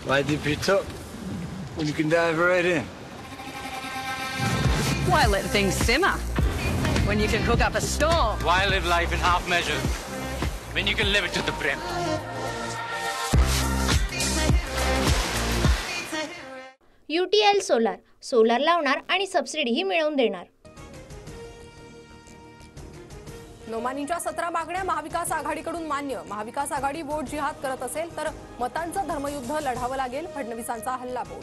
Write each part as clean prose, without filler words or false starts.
Why dip it up when you can dive right in? Why let things simmer when you can cook up a storm? Why live life in half measures when you can live it to the brim? UTL solar लावणार आणि सबसिडीही मिळवून देणार। नोमानीच्या 17 मागण्या महाविकास आघाडीकडून मान्य। महाविकास आघाडी vote जिहाद करत असेल तर मतांचं धर्मयुद्ध लढावं लागेल, फडणवीसांचा हल्लाबोल।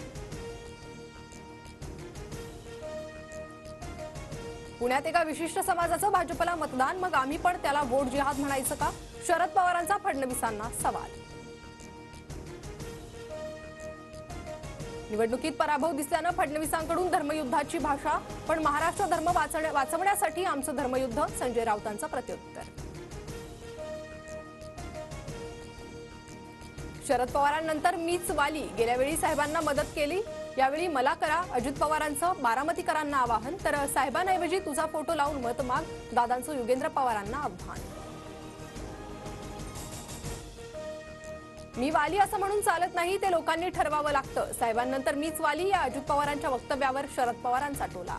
पुण्यात एका विशिष्ट समाजाचं भाजपला मतदान, मग आम्ही पण त्याला वोट जिहाद म्हणायचं का? शरद पवारांचा फडणवीसांना सवाल। निवडणुकीत पराभव दिसल्यानं फडणवीसांकडून धर्मयुद्धाची भाषा, पण महाराष्ट्र धर्म वाचवण्यासाठी आमचं धर्मयुद्ध, संजय राऊतांचं प्रत्युत्तर। शरद पवारांनंतर मीच वाली, गेल्या वेळी साहेबांना मदत केली, यावेळी मला करा, अजित पवारांचं बारामतीकरांना आवाहन, तर साहेबांऐवजी तुझा फोटो लावून मत माग, दादांचं युगेंद्र पवारांना आव्हान। मी वाली असं म्हणून चालत नाही, ते लोकांनी ठरवावं लागतं, साहेबांनंतर मीच वाली या अजित पवारांच्या वक्तव्यावर शरद पवारांचा टोला।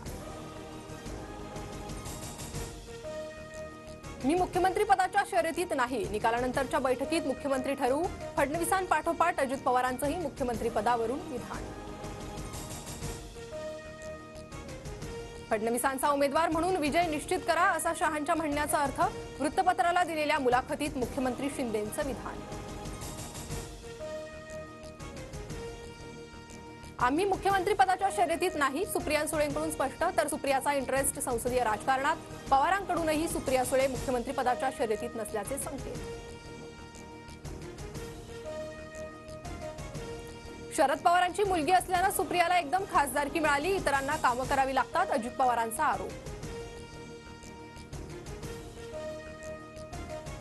मी मुख्यमंत्री पदाच्या शर्यतीत नाही, निकालानंतरच्या बैठकीत मुख्यमंत्री ठरवू, फडणवीसांपाठोपाठ अजित पवारांचंही मुख्यमंत्री पदावरून विधान। फडणवीसांचा उमेदवार म्हणून विजय निश्चित करा, असा शहांच्या म्हणण्याचा अर्थ, वृत्तपत्राला दिलेल्या मुलाखतीत मुख्यमंत्री शिंदेंचं विधान। आम्ही मुख्यमंत्री पदाच्या शर्यतीत नाही, सुप्रिया सुळेंकडून स्पष्ट, तर सुप्रियाचा इंटरेस्ट संसदीय राजकारणात, पवारांकडूनही सुप्रिया सुळे मुख्यमंत्री पदाच्या शर्यतीत नसल्याचे संकेत। शरद पवारांची मुलगी असल्यानं सुप्रियाला एकदम खासदारकी मिळाली, इतरांना कामं करावी लागतात, अजित पवारांचा आरोप।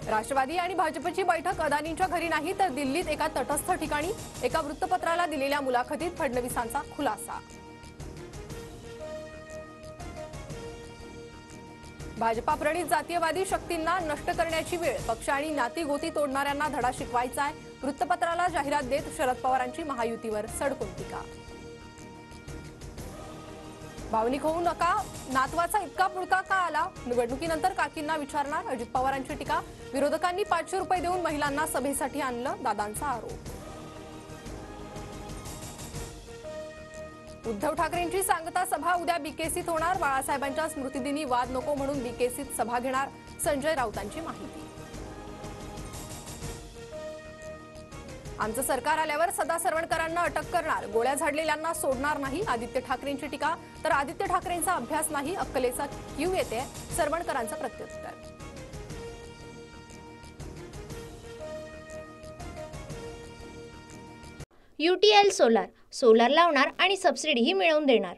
राष्ट्रवादी आणि भाजपची बैठक अदानींच्या घरी नाही, तर दिल्लीत एका तटस्थ ठिकाणी, एका वृत्तपत्राला दिलेल्या मुलाखतीत फडणवीसांचा खुलासा। भाजपा प्रणित जातीयवादी शक्तींना नष्ट करण्याची वेळ, पक्ष आणि नाती गोती तोडणाऱ्यांना धडा शिकवायचा आहे, वृत्तपत्राला जाहिरात देत शरद पवारांची महायुतीवर सडकून टीका। भावनिक होऊ नका, नातवाचा इतका पुळका का आला, निवडणुकीनंतर काकींना विचारणार, अजित पवारांची टीका, विरोधकांनी 500 रुपये देऊन महिलांना सभेसाठी आणलं, दादांचा आरोप। उद्धव ठाकरेंची सांगता सभा उद्या बीकेसीत होणार, बाळासाहेबांच्या स्मृतिदिनी वाद नको म्हणून बीकेसीत सभा घेणार, संजय राऊतांची माहिती। आमचं सरकार आल्यावर सदा सरवणकरांना अटक करणार, गोळ्या झाडलेल्यांना सोडणार नाही, आदित्य ठाकरेंची टीका, तर आदित्य ठाकरेंचा अभ्यास नाही, अक्कलेचा क्यू येते, सरवणकरांचं प्रत्युत्तर। UTL सोलार लावणार आणि सबसिडीही मिळवून देणार।